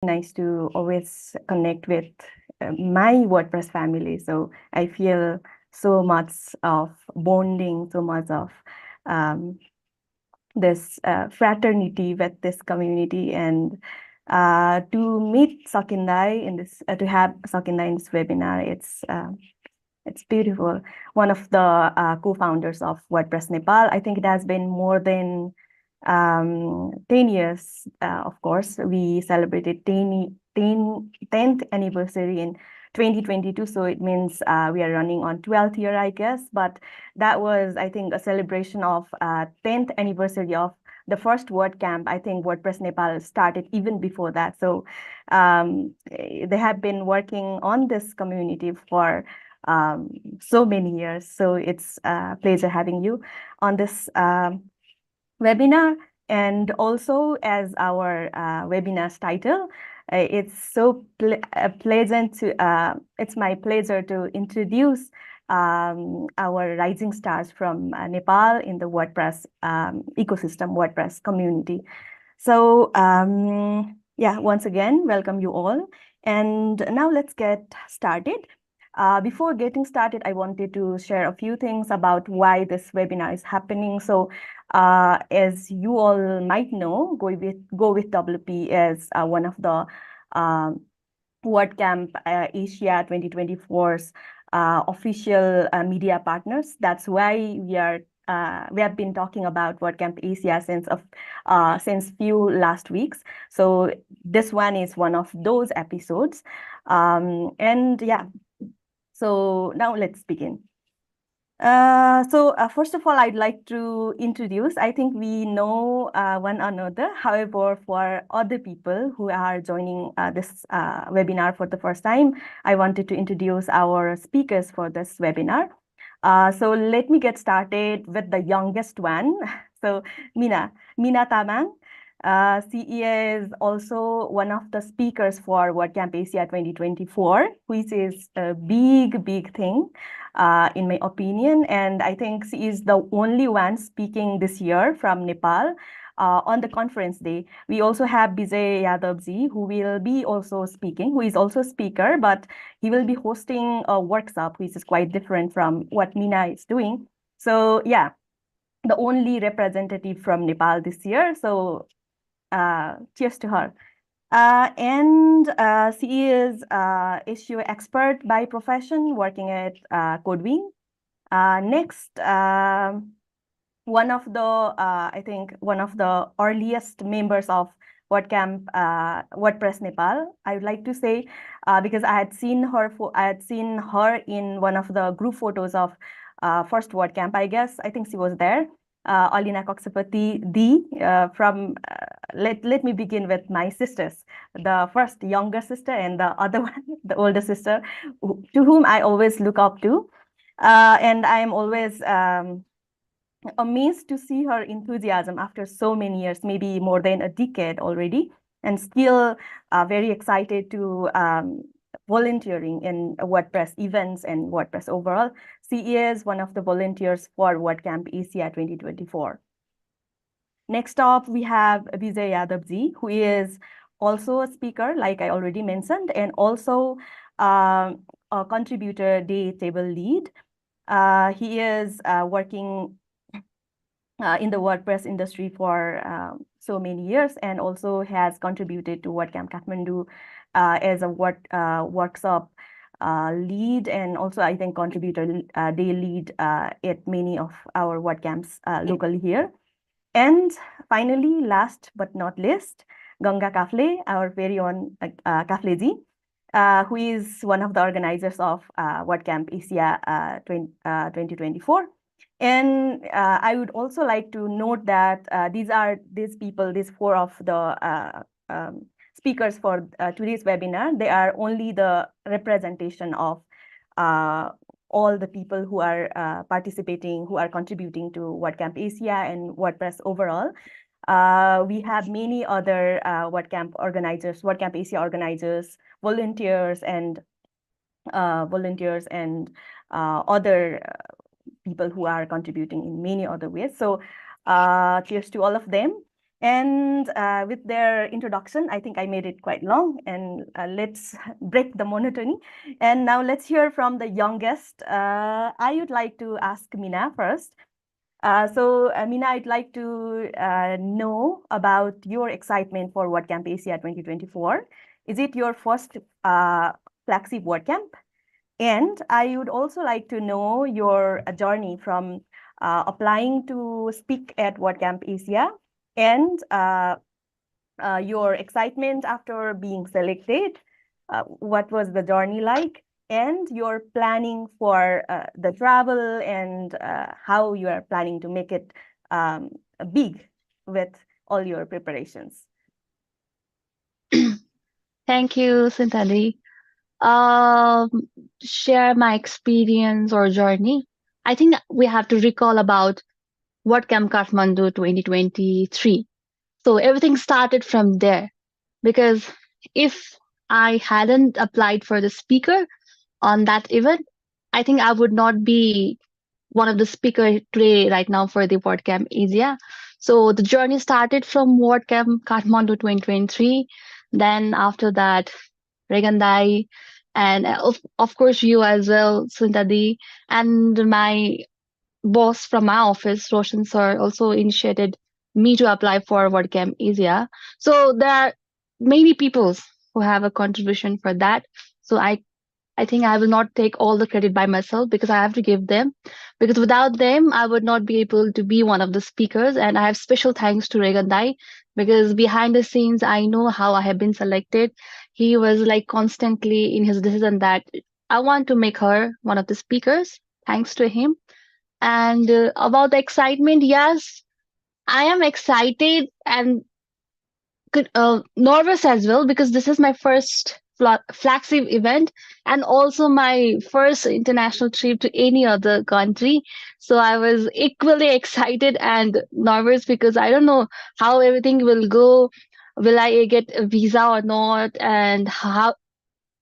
nice to always connect with my WordPress family. So I feel so much of bonding, so much of um, this fraternity with this community, and to meet Sakindai in this, to have Sakindai in this webinar, it's beautiful. One of the co-founders of WordPress Nepal. I think it has been more than 10 years, of course. We celebrated 10th anniversary in 2022. So it means we are running on 12th year, I guess. But that was, I think, a celebration of 10th anniversary of the first WordCamp. I think WordPress Nepal started even before that. So they have been working on this community for so many years. So it's a pleasure having you on this webinar. And also, as our webinar's title, it's my pleasure to introduce our rising stars from Nepal in the WordPress ecosystem, WordPress community. So yeah, once again, welcome you all. And now let's get started. Before getting started, I wanted to share a few things about why this webinar is happening. So as you all might know, Go with WP is one of the WordCamp Asia 2024's official media partners. That's why we have been talking about WordCamp Asia since few last weeks. So this one is one of those episodes. And yeah, so now let's begin. First of all, I'd like to introduce, I think we know one another. However, for other people who are joining this webinar for the first time, I wanted to introduce our speakers for this webinar. So let me get started with the youngest one. So Mina Tamang. She is also one of the speakers for WordCamp Asia 2024, which is a big thing, in my opinion. And I think she is the only one speaking this year from Nepal on the conference day. We also have Vijay Yadavji, who will be also speaking, who is also a speaker, but he will be hosting a workshop, which is quite different from what Mina is doing. So yeah, the only representative from Nepal this year. So cheers to her. And she is SEO expert by profession, working at Codewing. Next, I think one of the earliest members of WordCamp WordPress Nepal. I would like to say because I had seen her in one of the group photos of first WordCamp. I guess I think she was there. Alina Koksapati D from let me begin with my sisters. The first younger sister and the other one, the older sister, to whom I always look up to. And I'm always amazed to see her enthusiasm after so many years, maybe more than a decade already, and still very excited to volunteering in WordPress events and WordPress overall. She is one of the volunteers for WordCamp Asia 2024. Next up, we have Vijay Yadavji, who is also a speaker, like I already mentioned, and also a contributor day table lead. He is working in the WordPress industry for so many years, and also has contributed to WordCamp Kathmandu as a workshop lead, and also I think contributor day lead at many of our WordCamps locally here. And finally, last but not least, Ganga Kafle, our very own Kafleji, who is one of the organizers of WordCamp Asia 2024. And I would also like to note that these four of the speakers for today's webinar, they are only the representation of all the people who are participating, who are contributing to WordCamp Asia and WordPress overall. We have many other WordCamp organizers, WordCamp Asia organizers, volunteers, and other people who are contributing in many other ways. So cheers to all of them. And with their introduction, I think I made it quite long, and let's break the monotony. And now let's hear from the youngest. I would like to ask Mina first. Mina, I'd like to know about your excitement for WordCamp Asia 2024. Is it your first flagship WordCamp? And I would also like to know your journey from applying to speak at WordCamp Asia and your excitement after being selected. What was the journey like? And your planning for the travel and how you are planning to make it big with all your preparations. Thank you, Sintali. Um, share my experience or journey. I think we have to recall about WordCamp Kathmandu 2023. So everything started from there because if I hadn't applied for the speaker on that event, I think I would not be one of the speaker today right now for the WordCamp Asia. So the journey started from WordCamp Kathmandu 2023. Then after that, Regandai, and of course you as well, Sundadi, and my boss from my office, Roshan sir, also initiated me to apply for WordCamp Asia. So there are many people who have a contribution for that. So I think I will not take all the credit by myself because I have to give them. Because without them, I would not be able to be one of the speakers. And I have special thanks to Regandai because behind the scenes, I know how I have been selected. He was like constantly in his decision that I want to make her one of the speakers. Thanks to him. And about the excitement, yes, I am excited and nervous as well because this is my first flagship event and also my first international trip to any other country. So I was equally excited and nervous because I don't know how everything will go. Will I get a visa or not? And how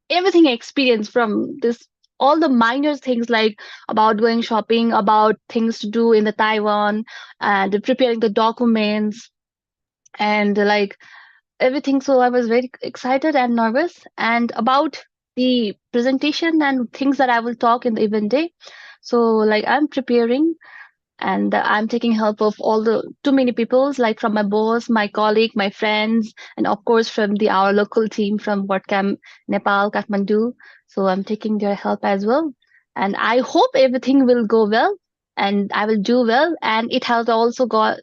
everything experience from this all the minor things like about going shopping, about things to do in the Taiwan and preparing the documents and like everything. So I was very excited and nervous and about the presentation and things that I will talk in the event day. So like I'm preparing and I'm taking help of all the too many peoples like from my boss, my colleague, my friends, and of course from the our local team from WordCamp Nepal, Kathmandu. So I'm taking their help as well. And I hope everything will go well and I will do well. And it has also got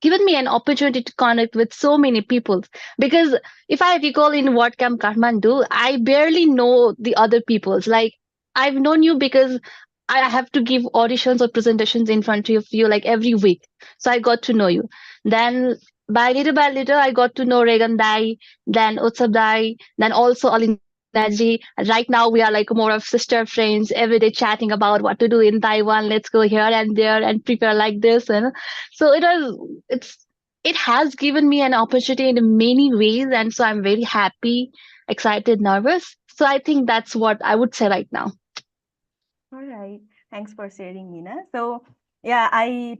given me an opportunity to connect with so many people because if I recall in WordCamp Kathmandu, I barely know the other peoples. Like I've known you because I have to give auditions or presentations in front of you like every week. So I got to know you. Then by little, I got to know Regan Dai, then Utsav Dai, then also Alindaji. Right now, we are like more of sister friends, every day chatting about what to do in Taiwan. Let's go here and there and prepare like this. And so it has given me an opportunity in many ways. And so I'm very happy, excited, nervous. So I think that's what I would say right now. All right. Thanks for sharing, Mina. So, yeah, I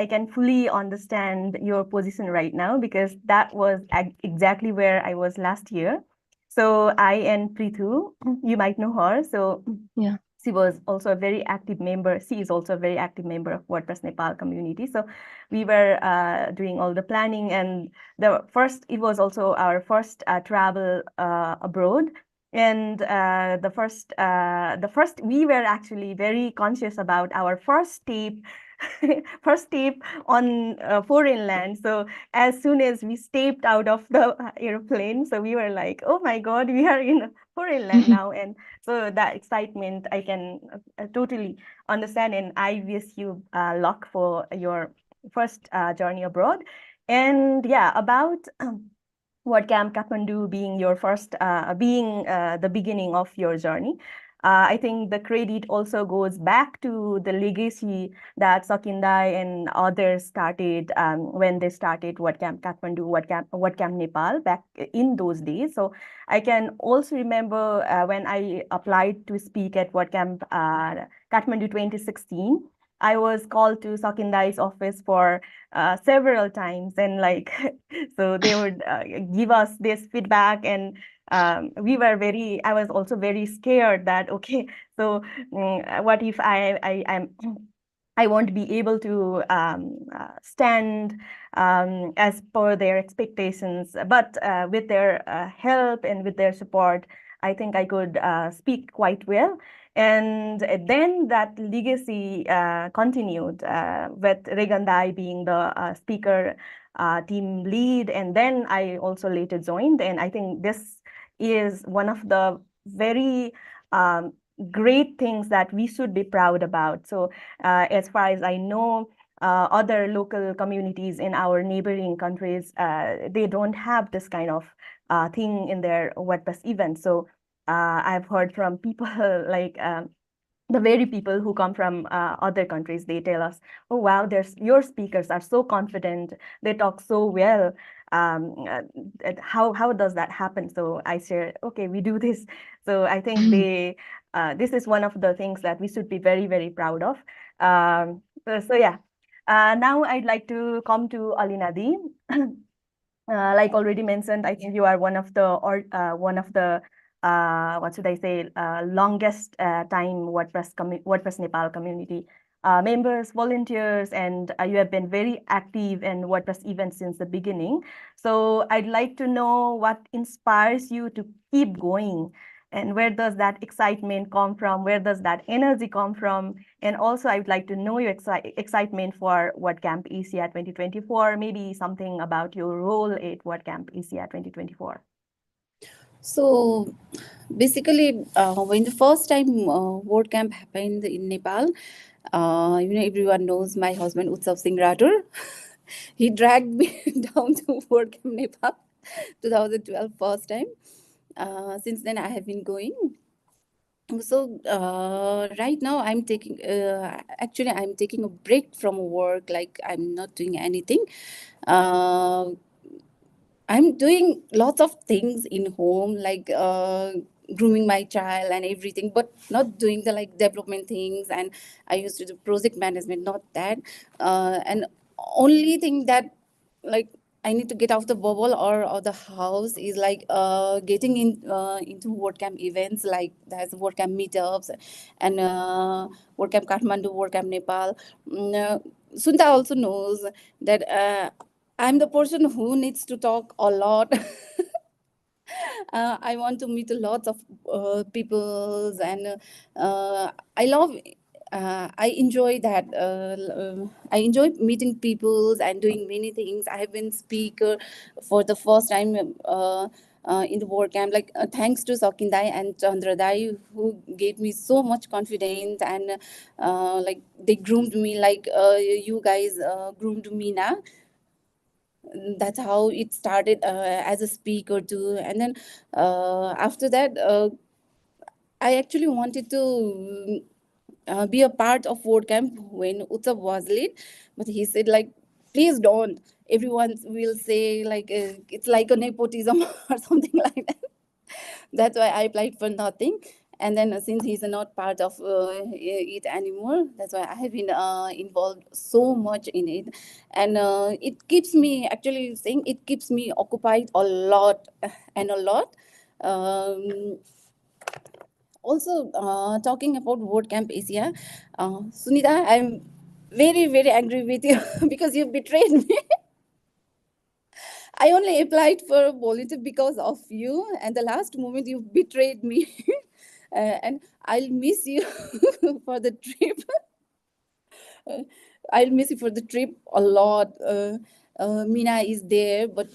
can fully understand your position right now because that was exactly where I was last year. So, I and Prithu, you might know her. So, Yeah. she was also a very active member. She is also a very active member of WordPress Nepal community. So, we were doing all the planning, and it was also our first travel abroad. And the first, we were actually very conscious about our first step, first step on foreign land. So as soon as we stepped out of the airplane, so we were like, oh my God, we are in a foreign land now. And so that excitement, I can totally understand. And I wish you luck for your first journey abroad. And yeah, about WordCamp Kathmandu being your first, being the beginning of your journey. I think the credit also goes back to the legacy that Sakindai and others started when they started WordCamp Kathmandu, WordCamp Nepal back in those days. So I can also remember when I applied to speak at WordCamp Kathmandu 2016. I was called to Sakindai's office for several times, and like so they would give us this feedback, and I was also very scared that okay, so what if I won't be able to stand as per their expectations. But with their help and with their support, I think I could speak quite well. And then that legacy continued with Regandai being the speaker team lead. And then I also later joined. And I think this is one of the very great things that we should be proud about. So as far as I know, other local communities in our neighboring countries, they don't have this kind of thing in their WordPress events. So I've heard from people like the very people who come from other countries, they tell us, oh wow, your speakers are so confident, they talk so well. How does that happen? So I share, okay, we do this. So I think this is one of the things that we should be very, very proud of. So yeah, now I'd like to come to Alinadi. Like already mentioned, I think you are one of the what should I say, longest time WordPress Nepal community members, volunteers, and you have been very active in WordPress events since the beginning. So I'd like to know what inspires you to keep going, and where does that excitement come from? Where does that energy come from? And also, I would like to know your excitement for WordCamp Asia 2024, maybe something about your role at WordCamp Asia 2024. So basically, when the first time WordCamp happened in Nepal, everyone knows my husband Utsav Singh Rathore. He dragged me down to WordCamp Nepal 2012 first time. Since then, I have been going. So right now I'm taking a break from work. Like, I'm not doing anything. I'm doing lots of things in home, like grooming my child and everything, but not doing the like development things. And I used to do project management, not that. And only thing that, like, I need to get out of the bubble or the house is like getting into WordCamp events, like there's WordCamp meetups and WordCamp Kathmandu, WordCamp Nepal. Sunta also knows that I'm the person who needs to talk a lot. I want to meet lots of people, and I love. I enjoy that. I enjoy meeting people and doing many things. I have been speaker for the first time in the WordCamp. Like, thanks to Sakindai and Chandradai, who gave me so much confidence, and like they groomed me like you guys groomed me now. That's how it started as a speaker too. And then after that, I actually wanted to be a part of WordCamp when Utsav was late, but he said, like, please don't. Everyone will say like it's like a nepotism or something like that. That's why I applied for nothing. And then since he's not part of it anymore, that's why I have been involved so much in it. And it keeps me, actually saying, it keeps me occupied a lot and a lot. Also, talking about WordCamp Asia, Sunita, I'm very, very angry with you because you betrayed me. I only applied for volunteer because of you, and the last moment you betrayed me. And I'll miss you for the trip. I'll miss you for the trip a lot. Mina is there, but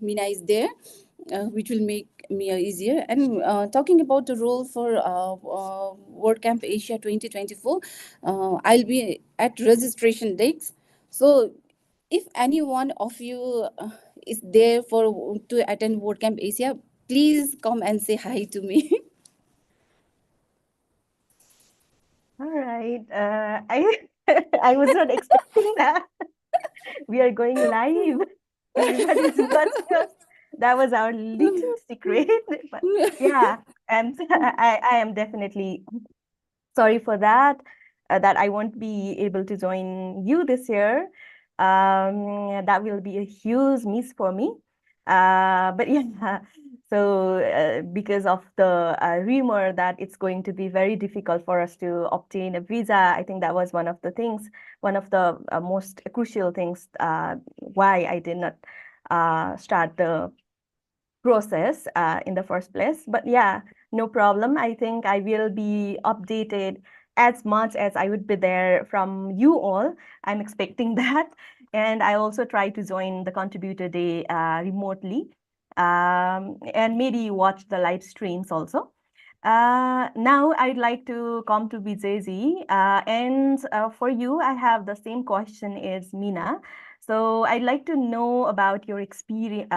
Mina is there, which will make me easier. And talking about the role for WordCamp Asia 2024, I'll be at registration dates. So if any one of you is there for to attend WordCamp Asia, please come and say hi to me. All right. I I was not expecting that. We are going live. Everybody's watching us. That was our little secret. But yeah, and I am definitely sorry for that. that I won't be able to join you this year. That will be a huge miss for me. But yeah, so because of the rumor that it's going to be very difficult for us to obtain a visa, I think that was one of the things, one of the most crucial things why I did not start the process in the first place. But yeah, no problem. I think I will be updated as much as I would be there from you all. I'm expecting that. And I also try to join the contributor day remotely, and maybe watch the live streams also. Now I'd like to come to Vijayji. And for you, I have the same question as Mina. So I'd like to know about your experience,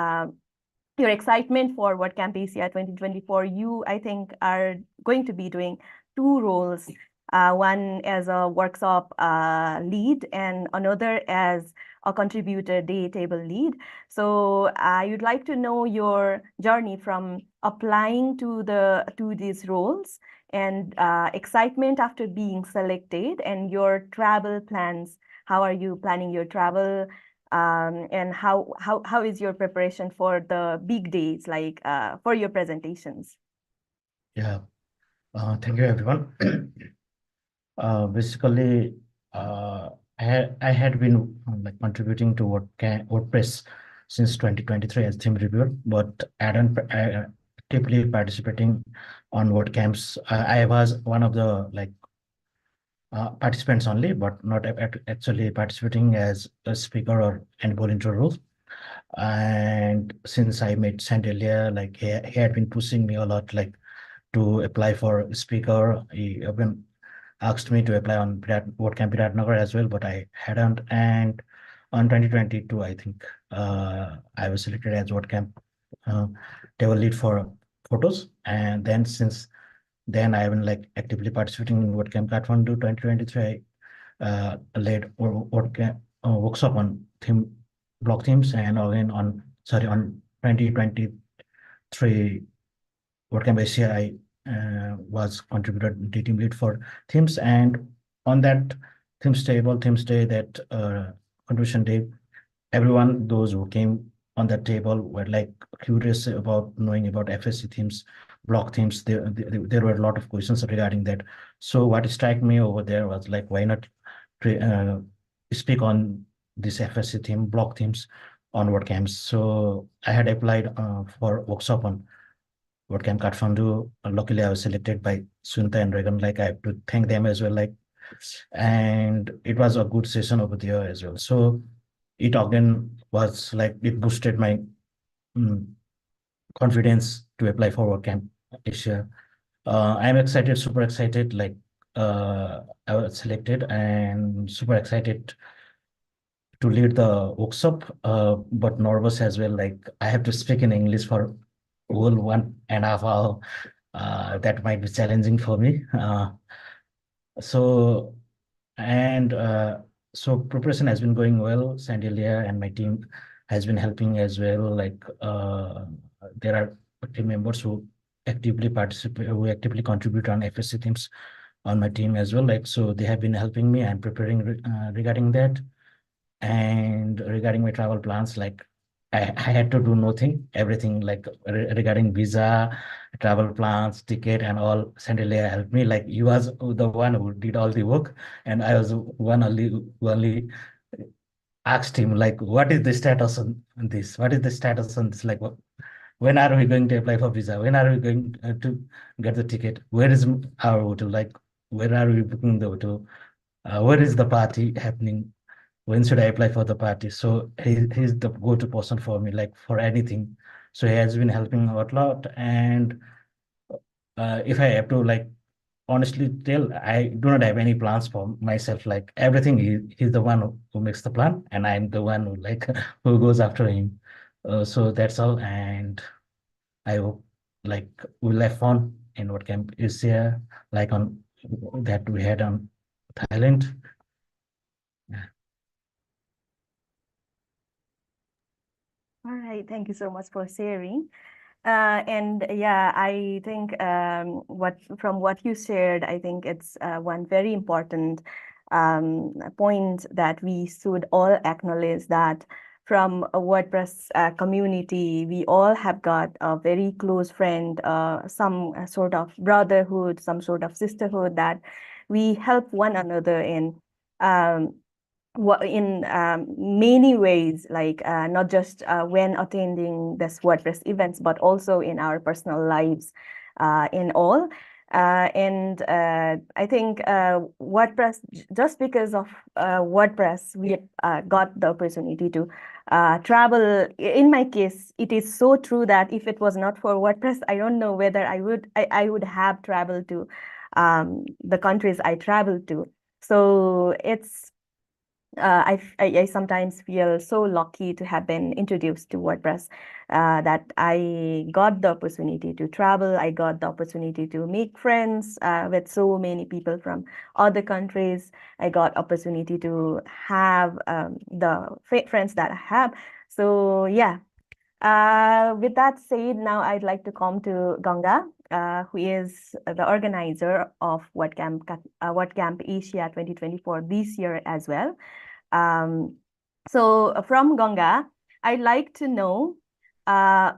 your excitement for WordCamp Asia 2024. You, I think, are going to be doing two roles, one as a workshop lead and another as a contributor day table lead. So I would like to know your journey from applying to these roles and excitement after being selected and your travel plans. How are you planning your travel? And how is your preparation for the big days, like for your presentations? Yeah, thank you, everyone. Basically, I had been like contributing to WordPress since 2023 as theme reviewer, but I hadn't actively participating on WordCamps. I was one of the like participants only, but not actually participating as a speaker or any volunteer role. And since I met Sandelia, like he had been pushing me a lot, like to apply for speaker. He even asked me to apply on WordCamp Viratnagar as well, but I hadn't. And on 2022, I think I was selected as WordCamp table lead for photos. And then since then, I have been like actively participating in WordCamp Kathmandu 2023. I led WordCamp workshop on block themes, and again on 2023 WordCamp Asia, I was contributed the team lead for themes, and on that themes day, that contribution day, everyone, those who came on that table were like curious about knowing about FSC themes, block themes. There were a lot of questions regarding that. So what struck me over there was like, why not uh, speak on this FSC theme, block themes on WordCamps? So I had applied for workshop on WordCamp Kathmandu. Luckily, I was selected by Sunita and Regan. Like, I have to thank them as well. Like, and it was a good session over there as well. So it again was like, it boosted my confidence to apply for WordCamp Asia. I'm excited, super excited. Like, I was selected and super excited to lead the workshop, but nervous as well. Like, I have to speak in English for whole 1.5 hour. That might be challenging for me. So and so preparation has been going well. Sandelia and my team has been helping as well. Like, there are team members who actively participate, who actively contribute on FSC themes on my team as well. Like, so they have been helping me and preparing regarding that. And regarding my travel plans, like I had to do nothing, everything, like regarding visa, travel plans, ticket, and all. Sandelia helped me. Like, he was the one who did all the work, and I was only asked him, like, what is the status on this? What is the status on this? Like, when are we going to apply for visa? When are we going to get the ticket? Where is our hotel? Like, where are we booking the hotel? Where is the party happening? When should I apply for the party? So he's the go-to person for me, like for anything. So he has been helping out a lot. And if I have to like honestly tell, I do not have any plans for myself. Like, everything, he's the one who makes the plan, and I'm the one who like who goes after him. So that's all. And I hope like we'll have fun in what camp is here, like on that we had on Thailand. Yeah. All right, thank you so much for sharing. And yeah, I think from what you shared, I think it's one very important point that we should all acknowledge, that from a WordPress community, we all have got a very close friend, some sort of brotherhood, some sort of sisterhood, that we help one another um, in many ways, like not just when attending this WordPress events, but also in our personal lives in all. And I think WordPress, just because of WordPress, we got the opportunity to travel. In my case, it is so true that if it was not for WordPress, I don't know whether I would have traveled to the countries I traveled to. So it's I sometimes feel so lucky to have been introduced to WordPress, that I got the opportunity to travel. I got the opportunity to make friends with so many people from other countries. I got opportunity to have the friends that I have. So yeah. With that said, now I'd like to come to Ganga, who is the organizer of WordCamp Asia 2024 this year as well. So from Ganga, I'd like to know uh,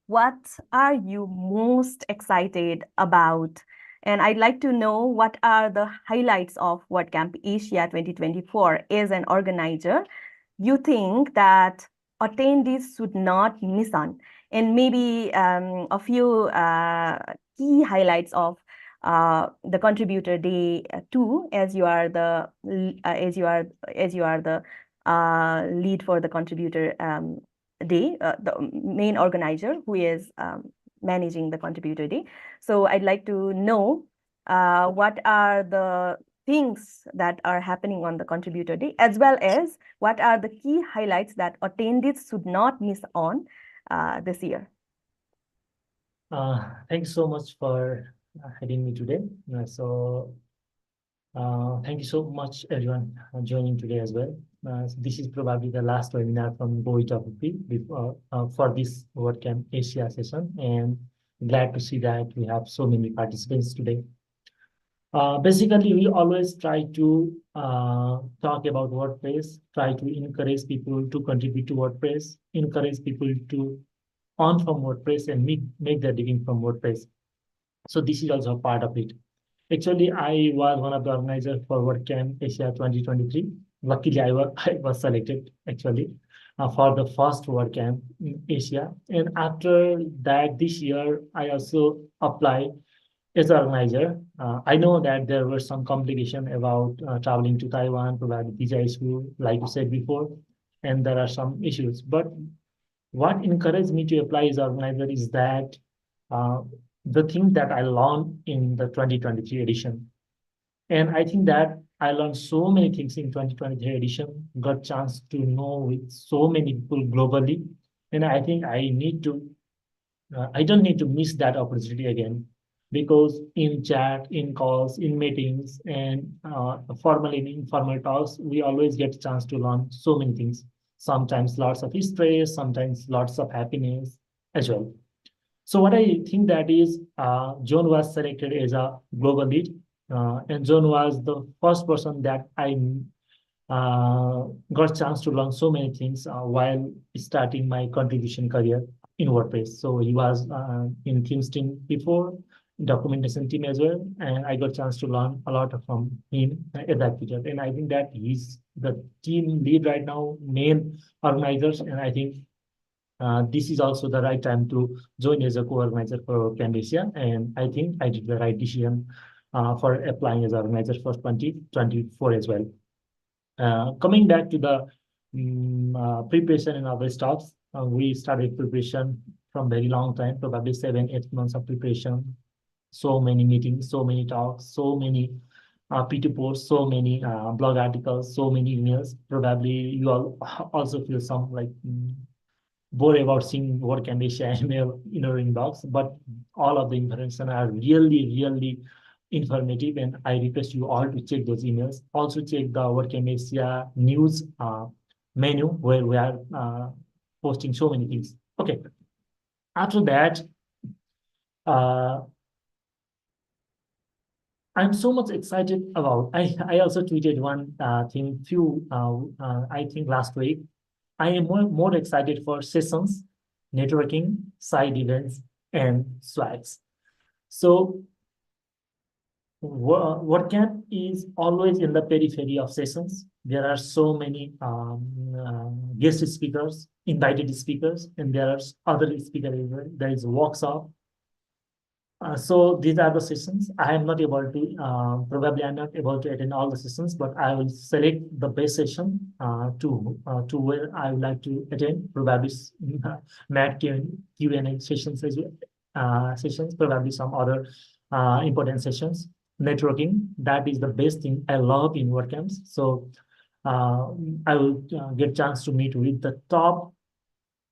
what are you most excited about? And I'd like to know what are the highlights of WordCamp Asia 2024 as an organizer you think that attendees should not miss on, and maybe a few key highlights of the contributor day too, as you are the lead for the contributor day, the main organizer who is managing the contributor day. So I'd like to know what are the things that are happening on the contributor day, as well as what are the key highlights that attendees should not miss on this year. Thanks so much for having me today. Thank you so much, everyone, joining today as well. This is probably the last webinar from GoWP before for this WordCamp Asia session, and glad to see that we have so many participants today. Basically, we always try to talk about WordPress, try to encourage people to contribute to WordPress, encourage people to earn from WordPress and make their living from WordPress. So this is also a part of it. Actually, I was one of the organizers for WordCamp Asia 2023. Luckily, I was selected actually for the first WordCamp in Asia. And after that, this year, I also applied as an organizer. I know that there were some complication about traveling to Taiwan, probably visa issue, like you said before, and there are some issues. But what encouraged me to apply as organizer is that the thing that I learned in the 2023 edition. And I think that I learned so many things in 2023 edition, got chance to know with so many people globally. And I think I don't need to miss that opportunity again, because in chat, in calls, in meetings, and formal and informal talks, we always get a chance to learn so many things. Sometimes lots of stress, sometimes lots of happiness as well. So what I think that is, John was selected as a global lead, and John was the first person that I got a chance to learn so many things while starting my contribution career in WordPress. So he was in Teams team before, documentation team as well, and I got a chance to learn a lot from him at that period. And I think that he's the team lead right now, main organizers, and I think this is also the right time to join as a co-organizer for WordCamp Asia, and I think I did the right decision for applying as organizer for 2024 as well. Coming back to the preparation and other stuffs, we started preparation from very long time, probably 7-8 months of preparation. So many meetings, so many talks, so many P2 posts, so many blog articles, so many emails. Probably you all also feel some like bored about seeing WordCamp Asia email in your inbox, but all of the information are really, really informative, and I request you all to check those emails. Also check the WordCamp Asia news menu, where we are posting so many things. Okay, After that, I'm so much excited about. I also tweeted one thing I think last week. I am more excited for sessions, networking, side events, and swags. So WordCamp is always in the periphery of sessions. There are so many guest speakers, invited speakers, and there are other speakers as well. There is a workshop. So these are the sessions. I am not able to, probably I'm not able to attend all the sessions, but I will select the best session to where I would like to attend. Probably Matt Q&A sessions as well, sessions, probably some other important sessions. Networking, that is the best thing I love in WordCamps. So I will get chance to meet with the top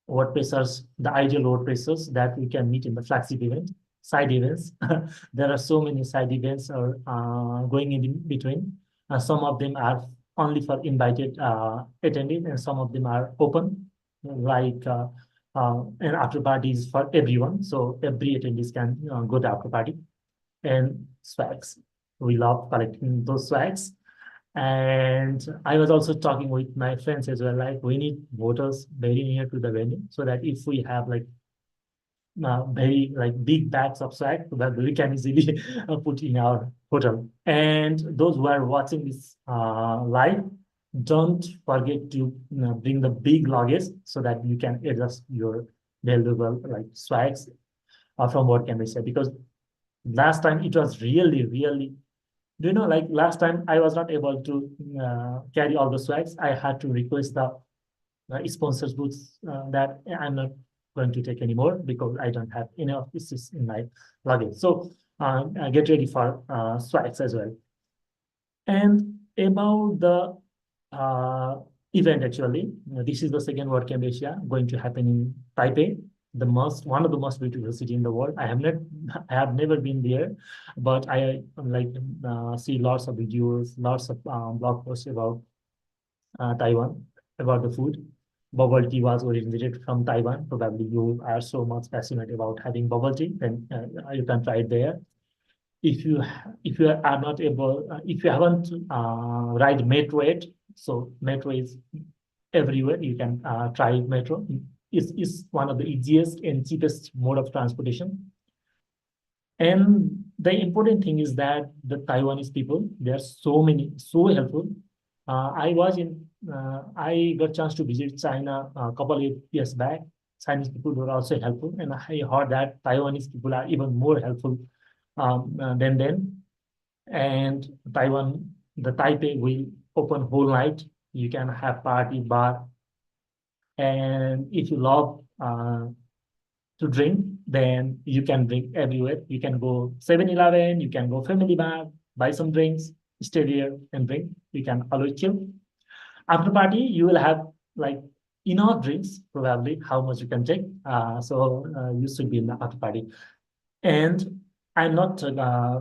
WordPressers, the ideal WordPressers that we can meet in the flagship event. Side events, there are so many side events are going in between. Some of them are only for invited attendees, and some of them are open, like and after parties for everyone. So every attendees can go to after party. And swags, we love collecting those swags. And I was also talking with my friends as well, like we need voters very near to the venue so that if we have like very like big bags of swag that we can easily put in our hotel. And those who are watching this live, don't forget to bring the big luggage so that you can adjust your valuable like swags from WordCamp Asia, because last time it was really do you know, like last time I was not able to carry all the swags. I had to request the sponsors booths that I'm not going to take anymore because I don't have enough pieces in my luggage. So get ready for swags as well. And about the event, actually, this is the second WordCamp Asia going to happen in Taipei, one of the most beautiful city in the world. I have never been there, but I like see lots of videos, lots of blog posts about Taiwan, about the food. Bubble tea was originated from Taiwan. Probably you are so much passionate about having bubble tea, then you can try it there. If you are not able, if you haven't ride metro yet, so metro is everywhere. You can try metro. It's one of the easiest and cheapest mode of transportation. And the important thing is that the Taiwanese people, they are so helpful. I got chance to visit China a couple of years back. Chinese people were also helpful, and I heard that Taiwanese people are even more helpful than them. And Taiwan, the Taipei will open whole night. You can have party, bar, and if you love to drink, then you can drink everywhere. You can go 7-Eleven, you can go family bar, buy some drinks, stay there and drink. You can always chill. After party, you will have like enough drinks, probably how much you can take. So you should be in the after party. And I'm not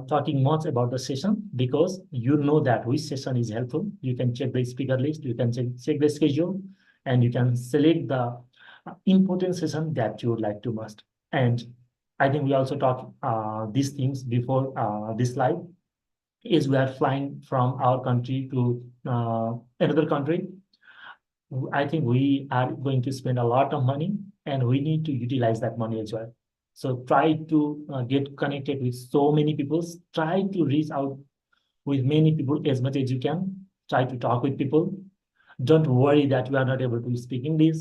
talking much about the session because you know that which session is helpful. You can check the speaker list, you can check the schedule, and you can select the important session that you would like to must. And I think we also talked these things before this slide. Is we are flying from our country to another country. I think we are going to spend a lot of money, and we need to utilize that money as well. So try to get connected with so many people. Try to reach out with many people as much as you can. Try to talk with people. Don't worry that we are not able to speak English.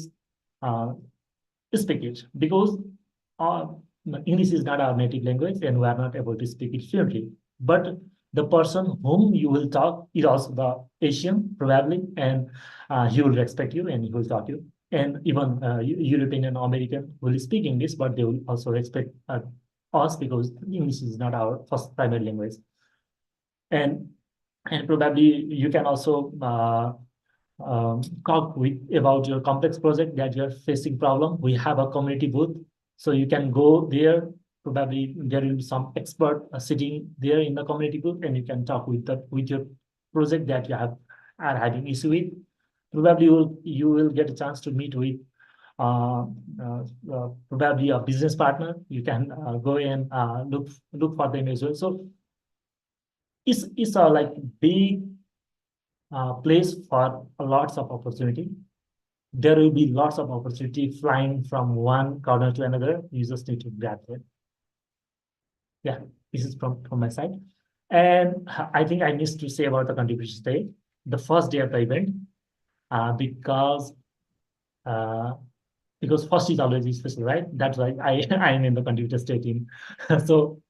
Speak it, because English is not our native language and we are not able to speak it fluently. But the person whom you will talk is also the Asian, probably, and he will respect you and he will talk to you. And even European and American will speak English, but they will also respect us because English is not our first primary language. And probably you can also talk about your complex project that you're facing problem. We have a community booth, so you can go there. Probably there will be some expert sitting there in the community booth, and you can talk with your project that you are having issue with. Probably you will get a chance to meet with probably a business partner, you can go and look for them as well. So it's a like big place for lots of opportunity. There will be lots of opportunity flying from one corner to another. You just need to grab it. Yeah, this is from my side. And I think I missed to say about the contribution day, the first day of the event, because first is always special, right? That's why I am in the contributor state team. So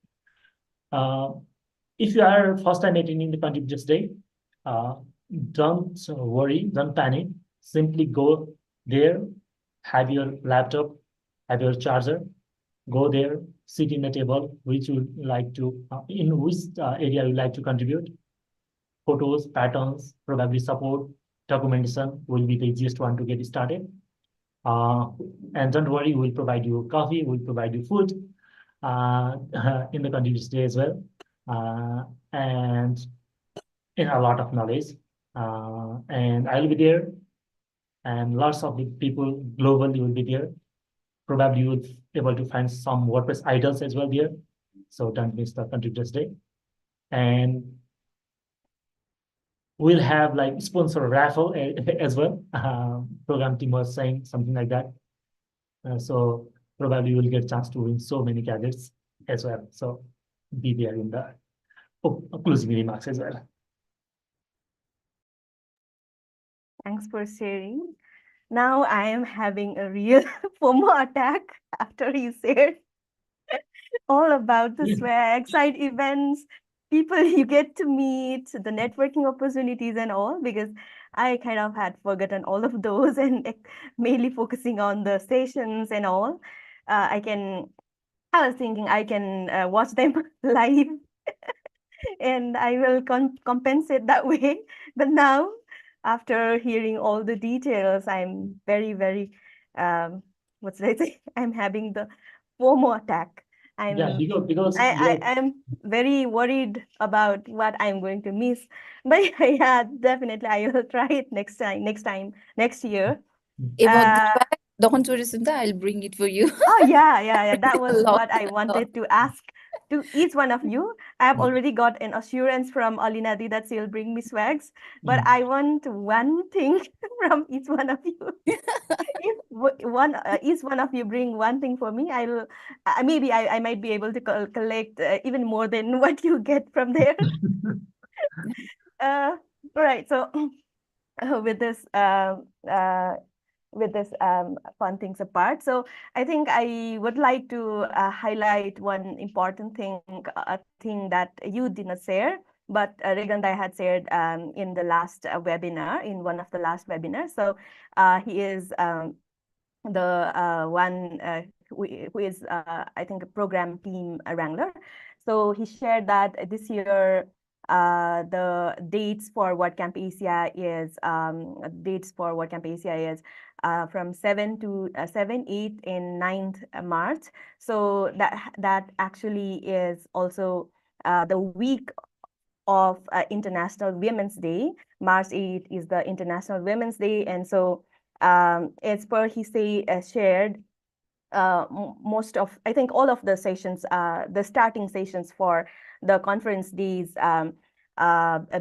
if you are first time attending the contributors day, don't worry, don't panic. Simply go there, have your laptop, have your charger, go there, sit in the table, which you like to, in which area you like to contribute. Photos, patterns, probably support, documentation will be the easiest one to get started. And don't worry, we'll provide you coffee, we'll provide you food in the contributors day as well. And in a lot of knowledge. And I'll be there, and lots of the people globally will be there. Probably you'll be able to find some WordPress idols as well there. So don't miss the contributors day. And we'll have like sponsor raffle as well. Program team was saying something like that. So probably you'll get a chance to win so many gadgets as well. So be there in the closing remarks as well. Thanks for sharing. Now I am having a real FOMO attack after he shared all about the swag, side events, people you get to meet, the networking opportunities and all, because I kind of had forgotten all of those and mainly focusing on the sessions and all. I was thinking I can watch them live and I will compensate that way. But now, after hearing all the details, I'm very, very, what should I say? I'm having the FOMO attack. Yeah, because I'm very worried about what I'm going to miss. But yeah, definitely I will try it next year. About the swag, don't worry, Sundar, I'll bring it for you. Oh yeah. That was Lot, what I wanted to ask to each one of you. I have already got an assurance from Alinadi that she'll bring me swags, but I want one thing from each one of you. If each one of you bring one thing for me, I'll maybe I might be able to collect even more than what you get from there. All right. So with this fun things apart. So I think I would like to highlight one important thing, a thing that you did not share, but Regandai had shared in the last webinar, in one of the last webinars. So he is the one who is, I think, a program team wrangler. So he shared that this year, the dates for WordCamp Asia is from 7, 8, and 9th March. So that actually is also the week of International Women's Day. March 8 is the International Women's Day, and so as per he shared, I think all of the sessions, the starting sessions for the conference days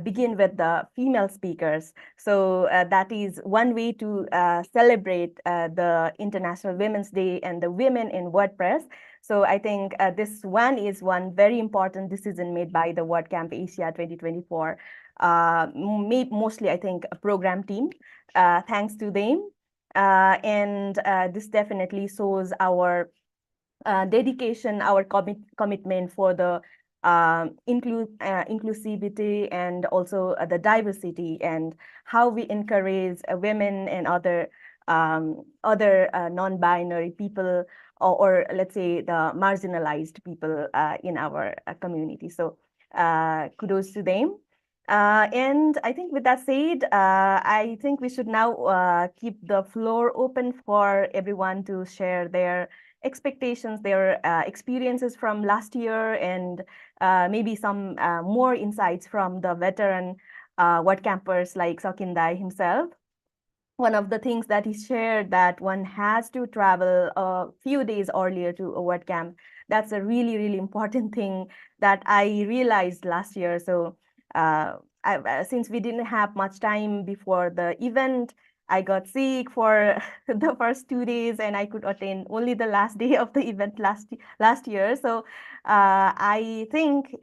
begin with the female speakers. So that is one way to celebrate the International Women's Day and the women in WordPress. So I think this one is one very important decision made by the WordCamp Asia 2024, made mostly, I think, a program team. Thanks to them. And this definitely shows our dedication, our commitment for the inclusivity and also the diversity, and how we encourage women and other non-binary people, or let's say the marginalized people in our community. So kudos to them. And I think with that said, I think we should now keep the floor open for everyone to share their expectations, their experiences from last year, and maybe some more insights from the veteran WordCampers like Sokindai himself. one of the things that he shared, that one has to travel a few days earlier to a WordCamp. That's a really, really important thing that I realized last year. So since we didn't have much time before the event, I got sick for the first 2 days, and I could attend only the last day of the event last year. So I think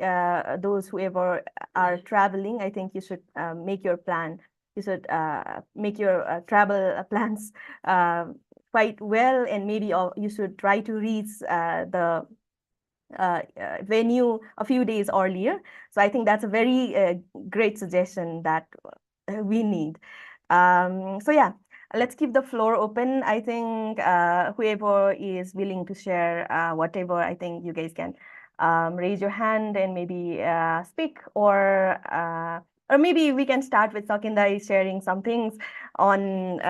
those whoever are traveling, I think you should make your plan. You should make your travel plans quite well, and maybe you should try to reach the venue a few days earlier. So I think that's a very great suggestion that we need. So yeah, let's keep the floor open. I think whoever is willing to share whatever, I think you guys can raise your hand and maybe speak, or maybe we can start with Sakindai sharing some things on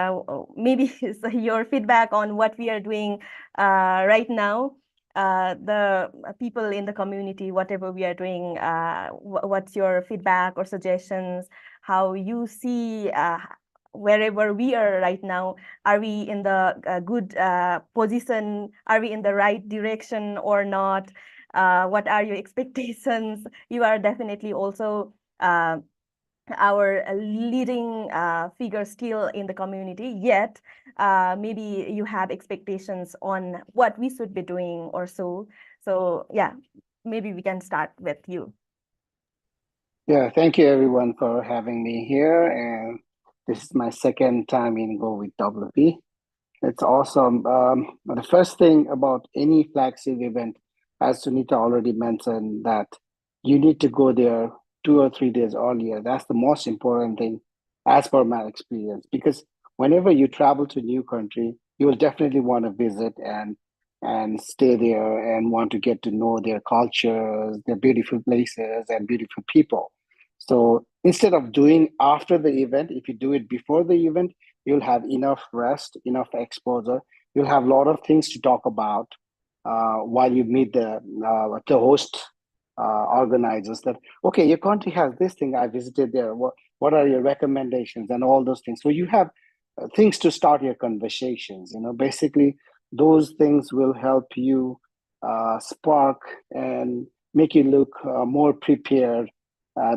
maybe your feedback on what we are doing right now. The people in the community, whatever we are doing, what's your feedback or suggestions? How you see wherever we are right now? Are we in the good position? Are we in the right direction or not? What are your expectations? You are definitely also our leading figure still in the community, yet maybe you have expectations on what we should be doing or so. So yeah, maybe we can start with you. Yeah, thank you everyone for having me here. And this is my second time in Go with WP. It's awesome. The first thing about any flagship event, as Sunita already mentioned, that you need to go there 2 or 3 days earlier. That's the most important thing, as per my experience. Because whenever you travel to a new country, you will definitely want to visit and stay there and want to get to know their cultures, their beautiful places, and beautiful people. So instead of doing after the event, if you do it before the event, you'll have enough rest, enough exposure. You'll have a lot of things to talk about while you meet the host organizers. That okay, your country has this thing. I visited there. What are your recommendations and all those things? So you have things to start your conversations. Basically, those things will help you spark and make you look more prepared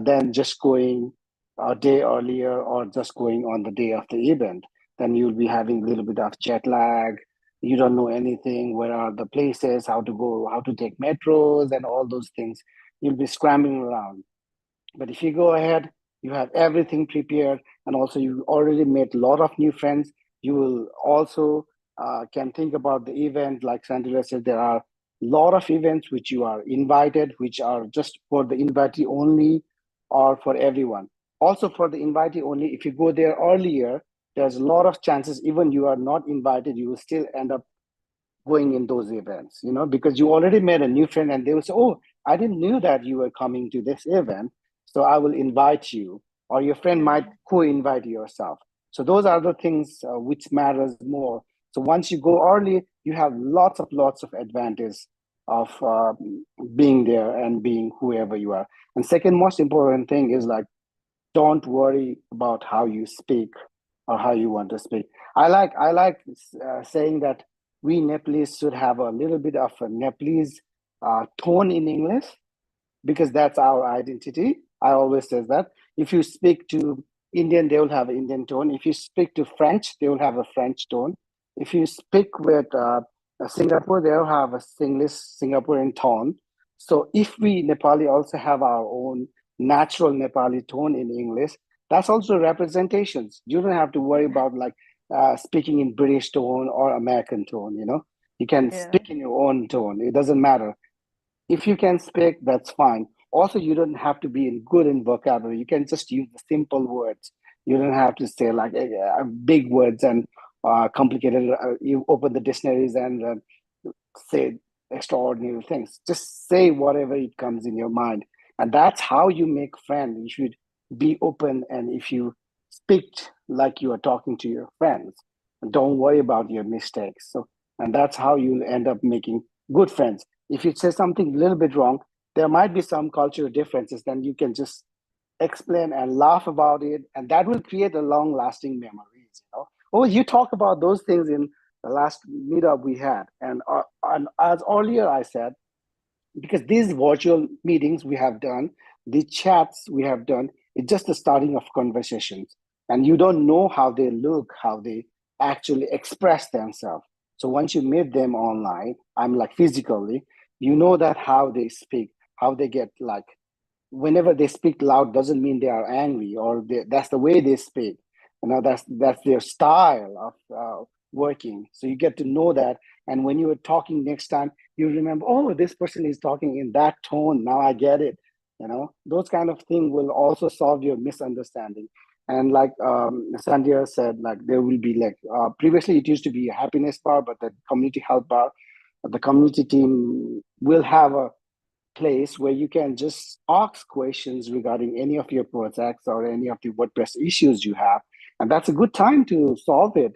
than just going a day earlier or just going on the day of the event. Then you'll be having a little bit of jet lag. You don't know anything. Where are the places? How to go? How to take metros and all those things. You'll be scrambling around. But if you go ahead, you have everything prepared, and also you already made a lot of new friends. You will also can think about the event. Like Sandra said, there are a lot of events which you are invited, which are just for the invitee only or for everyone. Also for the invitee only, if you go there earlier, there's a lot of chances, even you are not invited, you will still end up going in those events, because you already made a new friend and they will say, oh, I didn't know that you were coming to this event, so I will invite you, or your friend might co-invite yourself. So those are the things which matters more. So once you go early, you have lots of advantage of being there and being whoever you are. And second most important thing is, like, don't worry about how you speak or how you want to speak. I like saying that we Nepalese should have a little bit of a Nepalese tone in English, because that's our identity. I always say that if you speak to Indian, they will have an Indian tone. If you speak to French, they will have a French tone. If you speak with Singapore, they'll have a Singaporean tone. So if we Nepali also have our own natural Nepali tone in English, that's also representations. You don't have to worry about like speaking in British tone or American tone. You can speak in your own tone. It doesn't matter. If you can speak, that's fine. Also, you don't have to be good in vocabulary. You can just use the simple words. You don't have to say like big words and complicated. You open the dictionaries and say extraordinary things. Just say whatever it comes in your mind, and that's how you make friends. You should be open, and if you speak like you are talking to your friends, don't worry about your mistakes. So, and that's how you'll end up making good friends. If you say something a little bit wrong, there might be some cultural differences. Then you can just explain and laugh about it, and that will create a long-lasting memories. oh, you talk about those things in the last meetup we had. And as earlier I said, because these virtual meetings we have done, the chats we have done, it's just the starting of conversations. And you don't know how they look, how they actually express themselves. So once you meet them online, I'm like physically, you know that how they speak, how they get like, whenever they speak loud doesn't mean they are angry, or that's the way they speak. That's their style of working. So you get to know that, and when you are talking next time, you remember, oh, this person is talking in that tone. Now I get it. Those kind of things will also solve your misunderstanding. And like Sandhya said, like there will be like previously it used to be a happiness bar, but the community help bar, the community team will have a place where you can just ask questions regarding any of your projects or any of the WordPress issues you have. And that's a good time to solve it,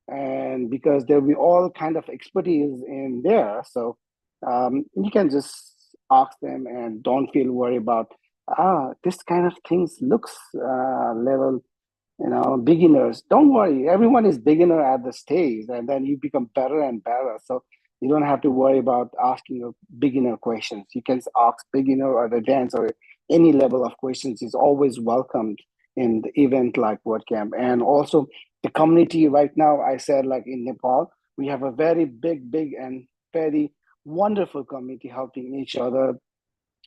and because there'll be all kind of expertise in there. So you can just ask them and don't feel worried about, this kind of things looks level, beginners. Don't worry, everyone is beginner at the stage, and then you become better and better. So you don't have to worry about asking a beginner questions. You can ask beginner or advanced or any level of questions is always welcomed in the event like WordCamp. And also the community right now, I said like in Nepal, we have a very big and very wonderful community helping each other.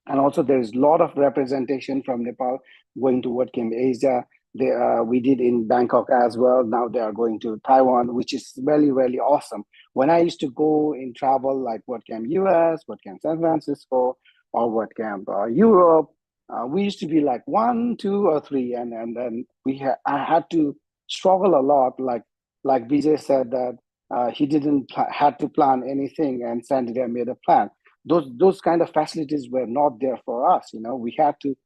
And also there's a lot of representation from Nepal going to WordCamp Asia. We did in Bangkok as well. Now they are going to Taiwan, which is really, really awesome. When I used to go in travel like WordCamp US, WordCamp San Francisco, or WordCamp Europe, we used to be like 1, 2, or 3, and then I had to struggle a lot. Like Vijay said that he didn't had to plan anything, and Sandia made a plan. Those kind of facilities were not there for us. We had to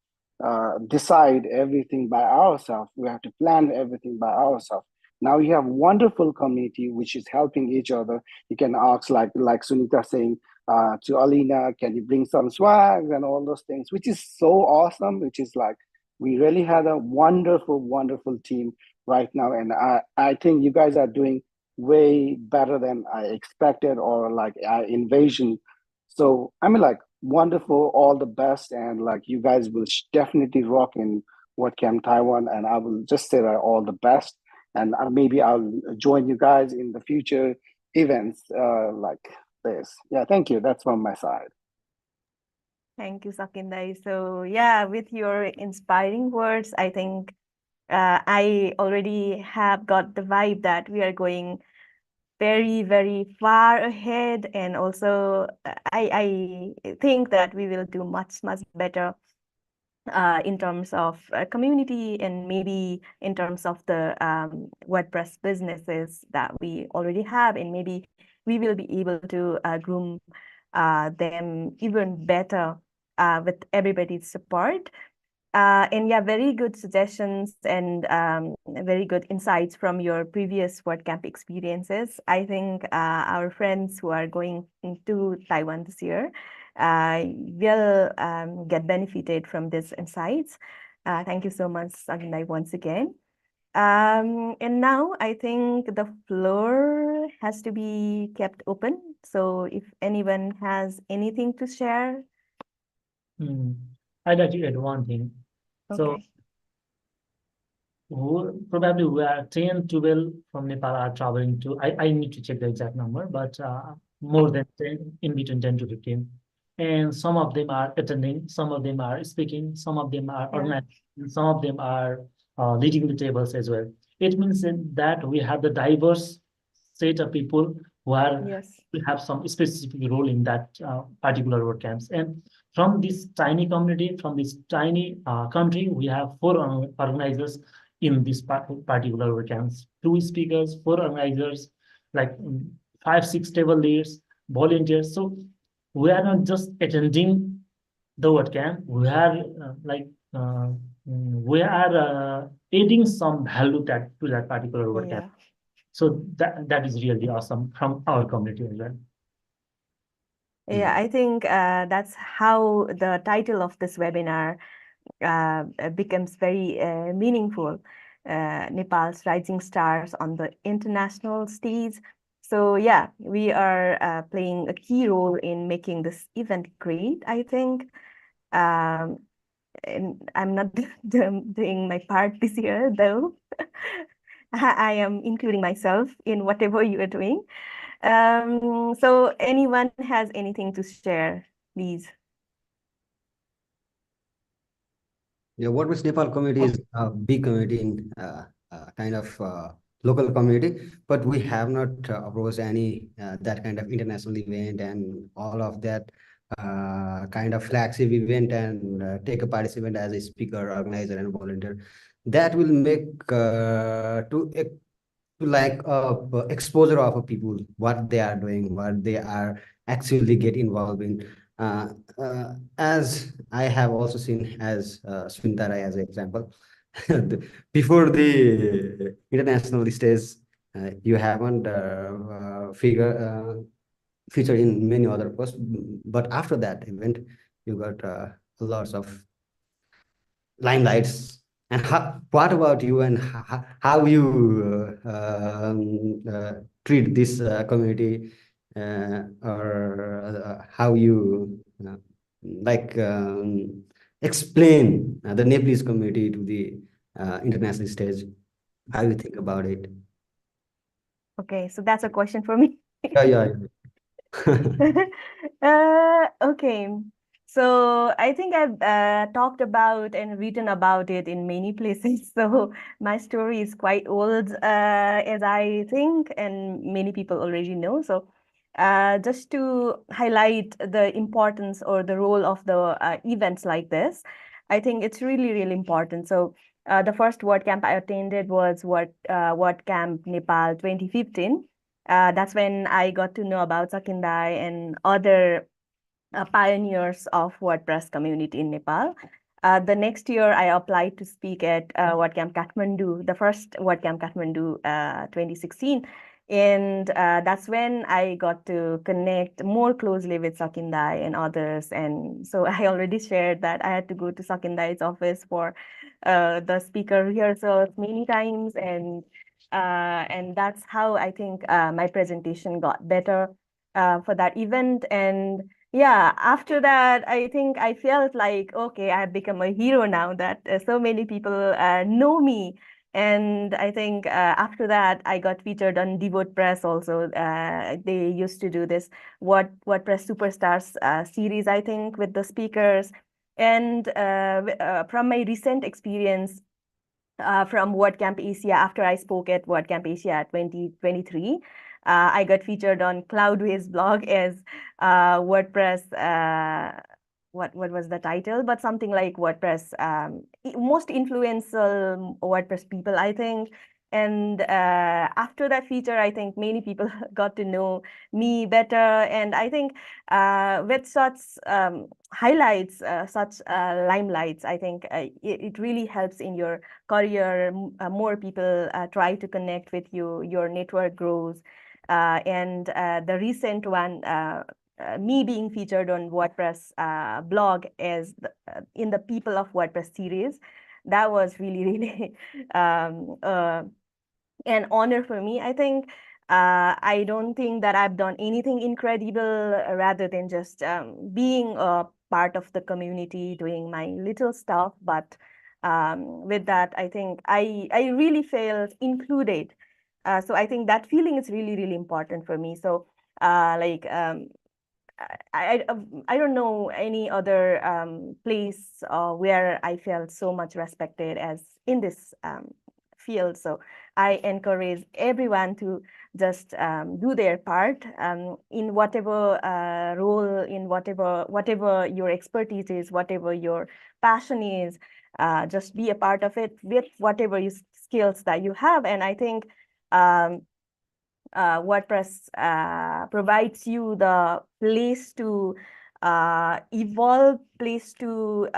decide everything by ourselves. We have to plan everything by ourselves. Now you have wonderful community which is helping each other. You can ask like Sunita saying to Alina, can you bring some swags and all those things, which is so awesome. Which is like we really had a wonderful team right now, and I think you guys are doing way better than I expected or like I envisioned. So I mean, like, wonderful, all the best, and like you guys will definitely rock in WordCamp Taiwan, and I will just say that all the best, and maybe I'll join you guys in the future events like this. Yeah, thank you. That's from my side. Thank you, Sakindai. So yeah, with your inspiring words, I think I already have got the vibe that we are going very far ahead, and also I think that we will do much better in terms of community, and maybe in terms of the WordPress businesses that we already have, and maybe we will be able to groom them even better with everybody's support. And yeah, very good suggestions and very good insights from your previous WordCamp experiences. I think our friends who are going to Taiwan this year will get benefited from these insights. Thank you so much, Agnai, once again. And now I think the floor has to be kept open. So if anyone has anything to share. I'd like to add one thing. So Okay. probably we are 10, 12 from Nepal are traveling to, I need to check the exact number, but more than 10, in between 10 to 15. And some of them are attending, some of them are speaking, some of them are organizing, some of them are leading the tables as well. It means that we have the diverse set of people who are we have some specific role in that particular WordCamps. And from this tiny community, from this tiny country, we have 4 organizers in this particular WordCamps. 2 speakers, 4 organizers, like 5, 6 table leads, volunteers. So we are not just attending the WordCamp, we are adding some value to that particular WordCamp. So that is really awesome from our community as well. Yeah, I think that's how the title of this webinar becomes very meaningful. Nepal's rising stars on the international stage. So yeah, we are playing a key role in making this event great, I think. Um, and I'm not doing my part this year, though. I am including myself in whatever you are doing. So anyone has anything to share, please? Yeah, WordPress Nepal community is a big community in kind of local community, but we have not approached any that kind of international event and all of that kind of flagship event and take a participant as a speaker, organizer, and volunteer. That will make to like exposure of people, what they are doing, what they are actually get involved in. As I have also seen as Swintara as an example, before the international stage, you haven't featured in many other posts, but after that event, you got lots of limelights. And what about you and how you treat this community or how you like explain the Nepalese community to the international stage? How you think about it? Okay, so that's a question for me. Yeah, yeah, yeah. Okay. So I think I've talked about and written about it in many places. So my story is quite old, as I think, and many people already know. So just to highlight the importance or the role of the events like this, I think it's really, really important. So the first WordCamp I attended was WordCamp Nepal 2015. That's when I got to know about Sakindai and other pioneers of WordPress community in Nepal. The next year, I applied to speak at WordCamp Kathmandu, the first WordCamp Kathmandu 2016. And that's when I got to connect more closely with Sakindai and others. And so I already shared that I had to go to Sakindai's office for the speaker rehearsals many times. And that's how I think my presentation got better for that event. And yeah, after that, I think I felt like, okay, I've become a hero now that so many people know me. And I think after that, I got featured on WordPress also. They used to do this WordPress Superstars series, I think, with the speakers. And from my recent experience, from WordCamp Asia, after I spoke at WordCamp Asia 2023, I got featured on Cloudways blog as WordPress. What was the title? But something like WordPress, most influential WordPress people, I think. And after that feature, I think many people got to know me better. And I think with such highlights, such limelights, I think it really helps in your career. More people try to connect with you, your network grows. And the recent one, me being featured on WordPress blog as in the People of WordPress series, that was really, really an honor for me. I think I don't think that I've done anything incredible rather than just being a part of the community, doing my little stuff. But with that, I think I really felt included. So I think that feeling is really, really important for me. So like I don't know any other place where I felt so much respected as in this field. So I encourage everyone to just do their part in whatever role, in whatever your expertise is, whatever your passion is. Just be a part of it with whatever skills that you have. And I think WordPress provides you the place to evolve, place to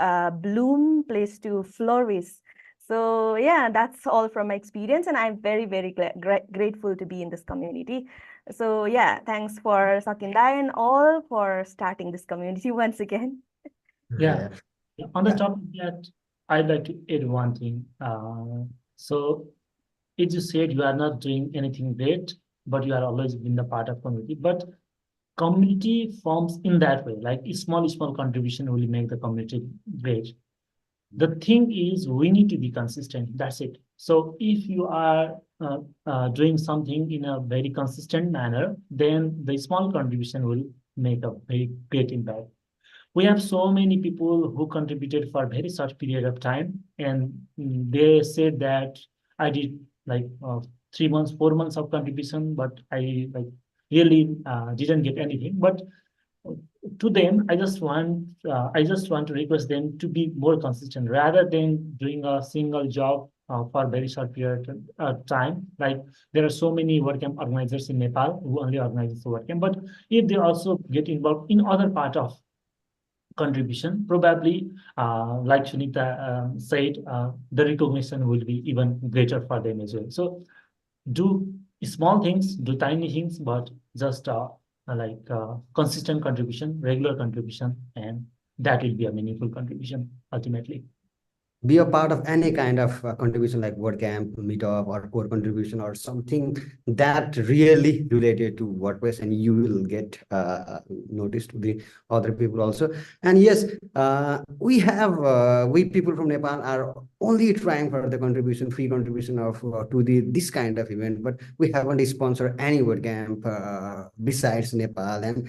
bloom, place to flourish. So yeah, that's all from my experience, and I'm very, very grateful to be in this community. So yeah, thanks for Sakindai and all for starting this community once again. Yeah. On the Yeah. topic that I'd like to add one thing. So as you said, you are not doing anything great, but you are always been the part of community. But community forms in that way, like small contribution will make the community great. The thing is, we need to be consistent. That's it. So if you are doing something in a very consistent manner, then the small contribution will make a very great impact. We have so many people who contributed for a very short period of time, and they said that I did like 3 months, 4 months of contribution, but I like really didn't get anything. But to them, I just want to request them to be more consistent rather than doing a single job for a very short period of time. Like there are so many WordCamp organizers in Nepal who only organize the WordCamp, but if they also get involved in other part of contribution, probably, like Sunita said, the recognition will be even greater for them as well. So do small things, do tiny things, but just consistent contribution, regular contribution, and that will be a meaningful contribution ultimately. Be a part of any kind of contribution like WordCamp, Meetup, or core contribution, or something that really related to WordPress, and you will get noticed to the other people also. And yes, we people from Nepal are only trying for the contribution, free contribution of to this kind of event, but we haven't sponsored any WordCamp besides Nepal. And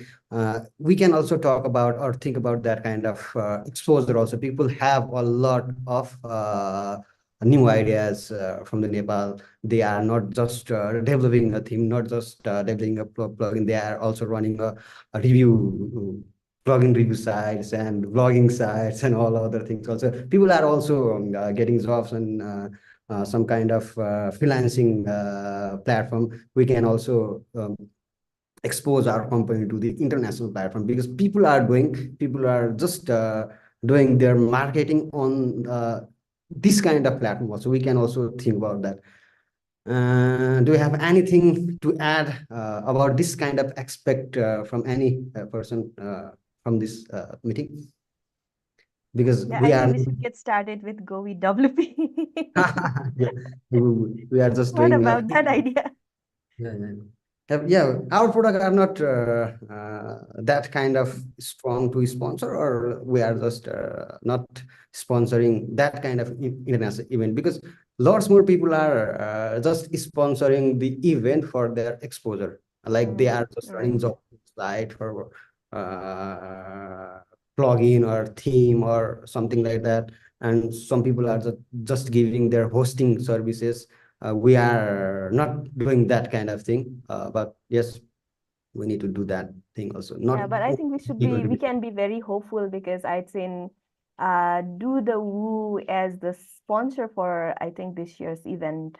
we can also talk about or think about that kind of exposure also. People have a lot of new ideas from the Nepal. They are not just developing a theme, not just developing a plugin. They are also running a review plugin review sites and blogging sites and all other things. Also, people are also getting jobs and some kind of freelancing platform. We can also expose our company to the international platform, because people are just doing their marketing on this kind of platform also. We can also think about that. Do you have anything to add about this kind of aspect from any person from this meeting? Because Yeah, we I are think we should get started with Go with WP. yeah, we are just What doing about that idea? yeah, yeah, our product are not that kind of strong to sponsor, or we are just not sponsoring that kind of international event, because lots more people are just sponsoring the event for their exposure. Like they are just running Right. job site for uh, plugin or theme or something like that. And some people are just giving their hosting services. We are not doing that kind of thing, but yes, we need to do that thing also. Yeah, Not but I think we can be very hopeful, because I'd seen Do the Woo as the sponsor for, I think, this year's event.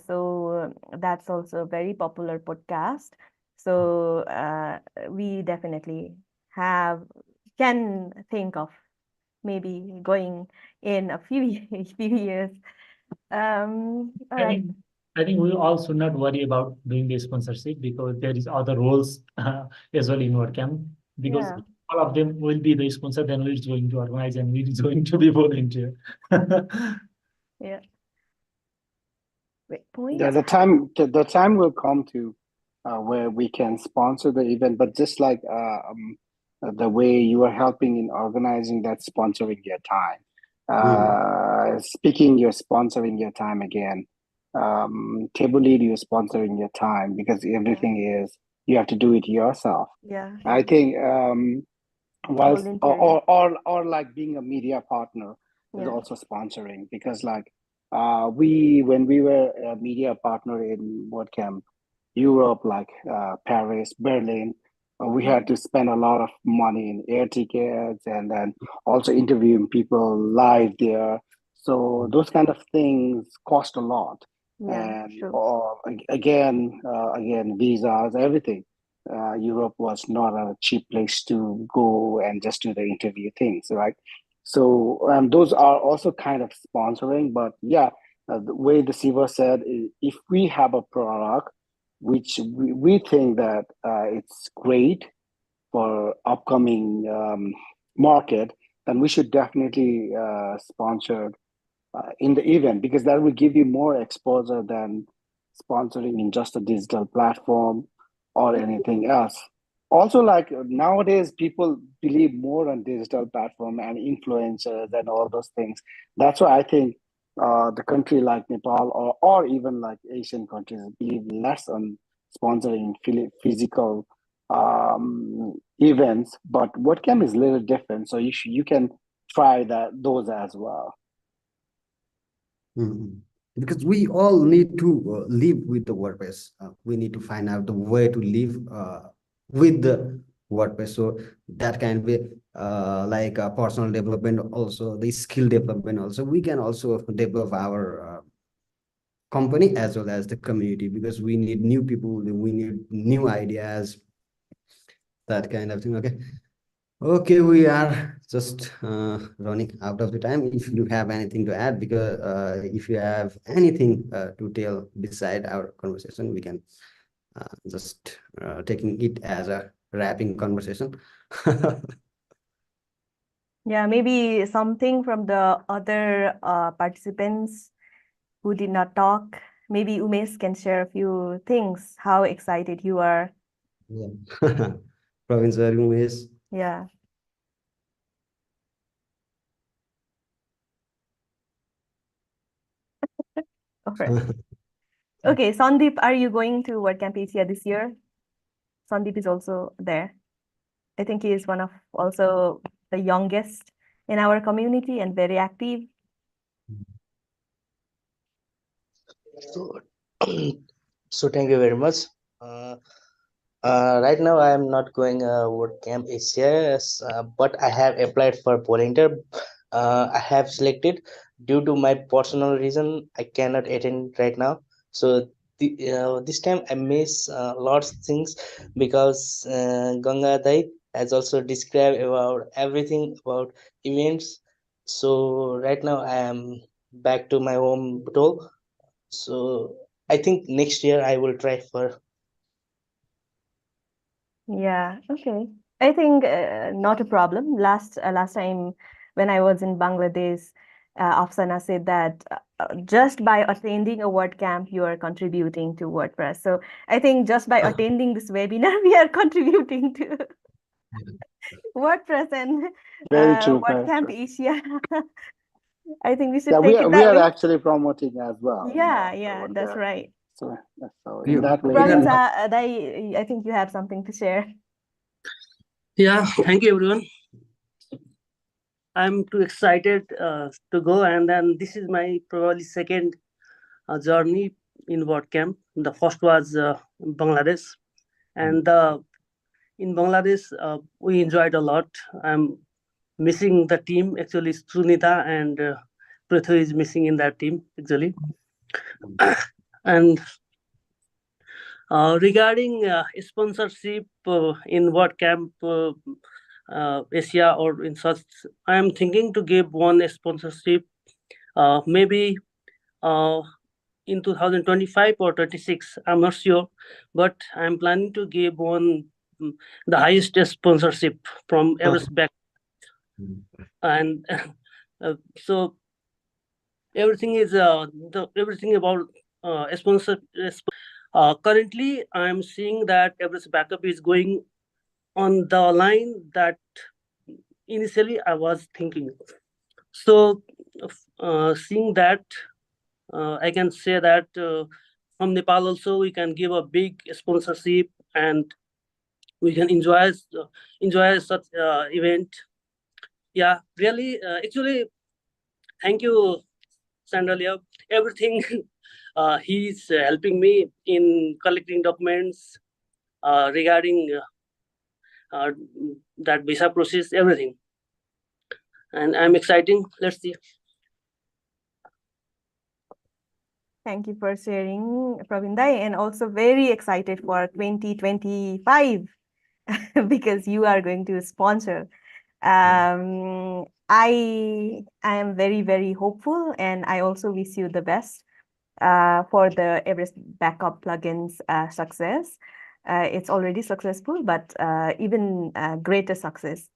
So that's also a very popular podcast. So we definitely can think of maybe going in a few few years. All I right. think I think we all should not worry about doing the sponsorship, because there is other roles as well in WordCamp, because Yeah. all of them will be the sponsor, then we're going to organize and we're going to be volunteer. Yeah. Wait, Yeah, points? the time will come to where we can sponsor the event, but just like the way you are helping in organizing that, sponsoring your time. Speaking, you're sponsoring your time again. Table lead, you're sponsoring your time, because everything is, you have to do it yourself. Yeah. I think whilst Volunteering. or like being a media partner is Yeah. also sponsoring, because like we when we were a media partner in WordCamp Europe, like Paris, Berlin, we had to spend a lot of money in air tickets, and then also interviewing people live there. So those kind of things cost a lot. Yeah, And true. again, visas, everything. Europe was not a cheap place to go and just do the interview things, right? So those are also kind of sponsoring. But yeah, the way the Siva said, if we have a product which we think that it's great for upcoming market, then we should definitely sponsor in the event, because that will give you more exposure than sponsoring in just a digital platform or anything else. Also, like nowadays, people believe more on digital platform and influencers and all those things. That's why I think the country like Nepal or even like Asian countries believe less on sponsoring physical events. But WordCamp is a little different, so you can try those as well. Mhm. Because we all need to live with the WordPress. We need to find out the way to live with the WordPress. So that can be like personal development, also the skill development. Also, we can also develop our company as well as the community, because we need new people, we need new ideas, that kind of thing. Okay. Okay, we are just running out of the time. If you have anything to add, because if you have anything to tell beside our conversation, we can just taking it as a wrapping conversation. Yeah, maybe something from the other participants who did not talk. Maybe Umesh can share a few things, how excited you are. Yeah. Province Umesh. Yeah. All right. Okay, Sandeep, are you going to WordCamp Asia this year? Sandeep is also there. I think he is one of also the youngest in our community and very active. So, so thank you very much. Right now, I am not going WordCamp Asia, but I have applied for volunteer. I have selected due to my personal reason. I cannot attend right now. So this time I miss lots of things because Ganga Dai has also described about everything about events. So right now I am back to my home Butol. So I think next year I will try for. Yeah, okay. I think not a problem. Last time when I was in Bangladesh, Afsana said that just by attending a WordCamp, you are contributing to WordPress. So I think just by attending this webinar, we are contributing to WordPress and Very true, very WordCamp true. Asia. I think we Yeah, should take it we that are way. actually promoting as well. Yeah, the yeah, that's WordPress. right. So in that way, Praveen, yeah. I think you have something to share. Yeah, thank you everyone. I'm too excited to go, and then this is my probably second journey in WordCamp. The first was Bangladesh, and in Bangladesh we enjoyed a lot. I'm missing the team actually. Sunita and Prithu is missing in that team actually, and regarding sponsorship in WordCamp Asia or in such, I am thinking to give one sponsorship maybe uh, in 2025 or 26. I'm not sure, but I'm planning to give one the highest sponsorship from Everest back, and so everything is everything about sponsor. Currently, I'm seeing that Everest backup is going on the line that initially I was thinking. So, seeing that, I can say that from Nepal also we can give a big sponsorship and we can enjoy such event. Yeah, really, actually, thank you, Sandalia. Everything he's helping me in collecting documents regarding uh, that visa process, everything. And I'm exciting. Let's see. Thank you for sharing, Pravindai, and also very excited for 2025 because you are going to sponsor. I am very, very hopeful, and I also wish you the best for the Everest backup plugins success. It's already successful, but even greater success.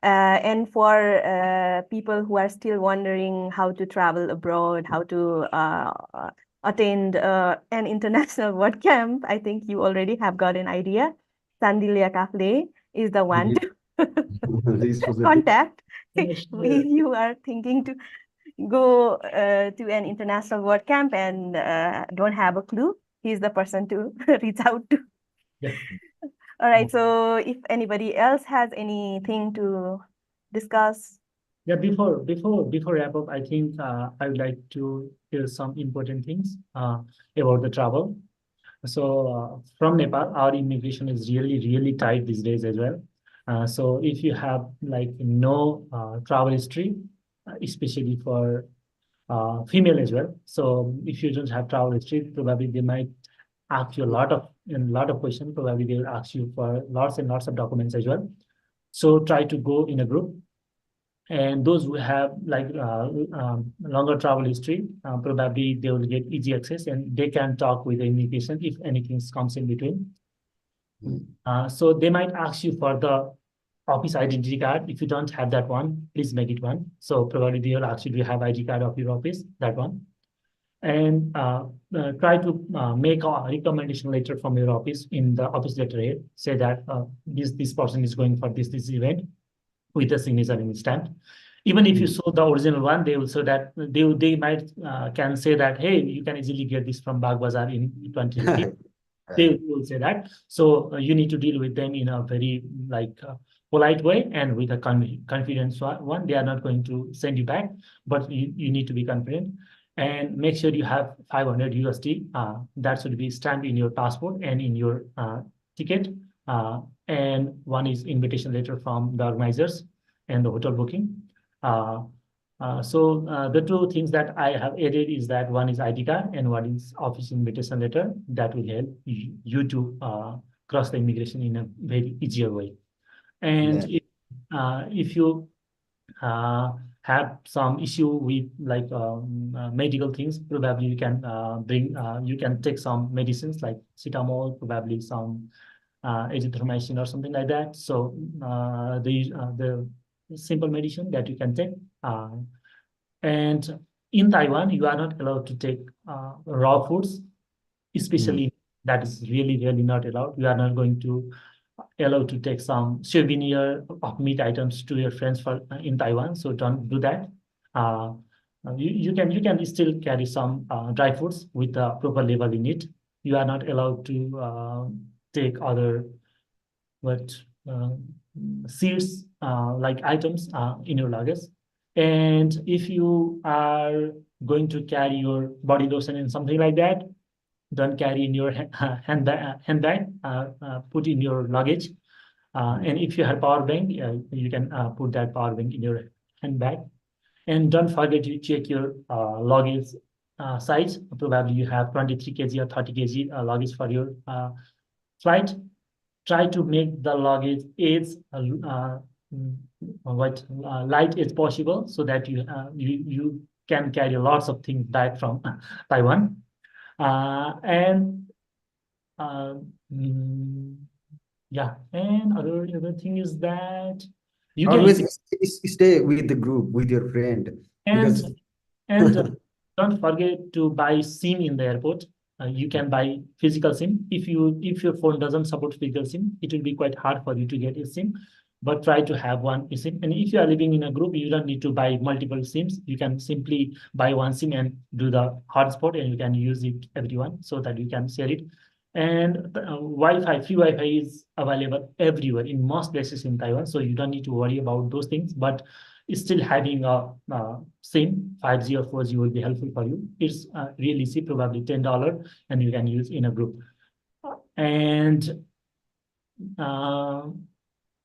And for people who are still wondering how to travel abroad, how to attend an international WordCamp, I think you already have got an idea. Sandilia Cafe is the one to This was a big- contact Yeah, if sure. you are thinking to go to an international WordCamp and don't have a clue. He's the person to reach out to. Yeah. All right. So if anybody else has anything to discuss. Yeah, before wrap up, I think I would like to hear some important things about the travel. So from Nepal, our immigration is really tight these days as well. So if you have like no travel history, especially for female as well. So if you don't have travel history, probably they might ask you a lot of questions. Probably they will ask you for lots and lots of documents as well. So try to go in a group. And those who have like longer travel history, probably they will get easy access and they can talk with the immigration if anything comes in between. So they might ask you for the office identity card. If you don't have that one, please make it one. So probably they will ask you, do you have ID card of your office? That one. And try to make a recommendation letter from your office in the office letterhead. Say that this person is going for this event with a signature and stamp. Even if you show the original one, they will say that they might can say that, hey, you can easily get this from Bagh Bazaar in 20 rupees. They will say that. So you need to deal with them in a very like polite way and with a confidence one. They are not going to send you back, but you need to be confident and make sure you have 500 USD. That should be stamped in your passport and in your ticket. And one is invitation letter from the organizers and the hotel booking. So the two things that I have added is that one is ID card and one is office invitation letter. That will help you to cross the immigration in a very easier way. And if you have some issue with like medical things, probably you can you can take some medicines like cetamol, probably some azithromycin or something like that. So the simple medicine that you can take. And in Taiwan, you are not allowed to take raw foods, especially that is really not allowed. You are not going to allow to take some souvenir of meat items to your friends for in Taiwan. So don't do that. You can still carry some dry foods with a proper label in it. You are not allowed to take other seeds like items in your luggage. And if you are going to carry your body lotion and something like that, don't carry in your handbag, put in your luggage. And if you have power bank, you can put that power bank in your handbag. And don't forget to check your luggage size. Probably you have 23 kg or 30 kg luggage for your flight. Try to make the luggage as light as possible so that you can carry lots of things back from Taiwan. And yeah, and other thing is that you always can stay with the group, with your friend. Because and don't forget to buy SIM in the airport. You can buy physical SIM. If your phone doesn't support physical SIM, it will be quite hard for you to get a SIM. But try to have one SIM. And if you are living in a group, you don't need to buy multiple SIMs. You can simply buy one SIM and do the hotspot, and you can use it everyone so that you can share it. And Wi-Fi, free Wi-Fi is available everywhere in most places in Taiwan, so you don't need to worry about those things. But still having a SIM 5G or 4G will be helpful for you. It's really easy, probably $10, and you can use in a group. And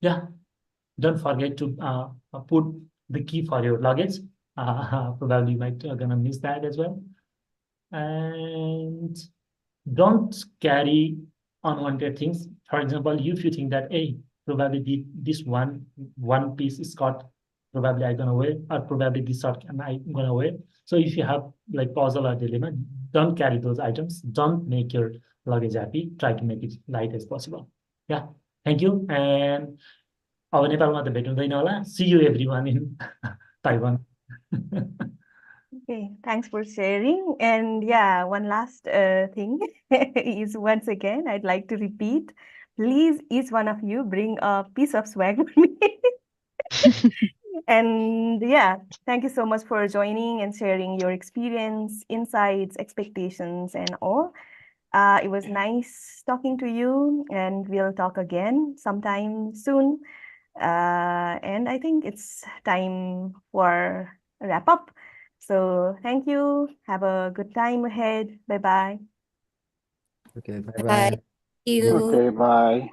yeah, don't forget to put the key for your luggage. Probably you might gonna miss that as well. And don't carry unwanted things. For example, if you think that, hey, probably this one piece skirt, probably I'm gonna wear, or probably this shirt I'm gonna wear. So if you have like puzzle or dilemma, don't carry those items. Don't make your luggage happy. Try to make it light as possible. Yeah, thank you. And अब नेपालमा त भेट हुँदैन होला. See you everyone in Taiwan. Okay, thanks for sharing. And yeah, one last thing is once again, I'd like to repeat, please, each one of you bring a piece of swag for me. And yeah, thank you so much for joining and sharing your experience, insights, expectations, and all. It was nice talking to you, and we'll talk again sometime soon. And I think it's time for a wrap up. So thank you. Have a good time ahead. Bye bye. Okay, Bye. bye-bye. Thank you. Okay, bye.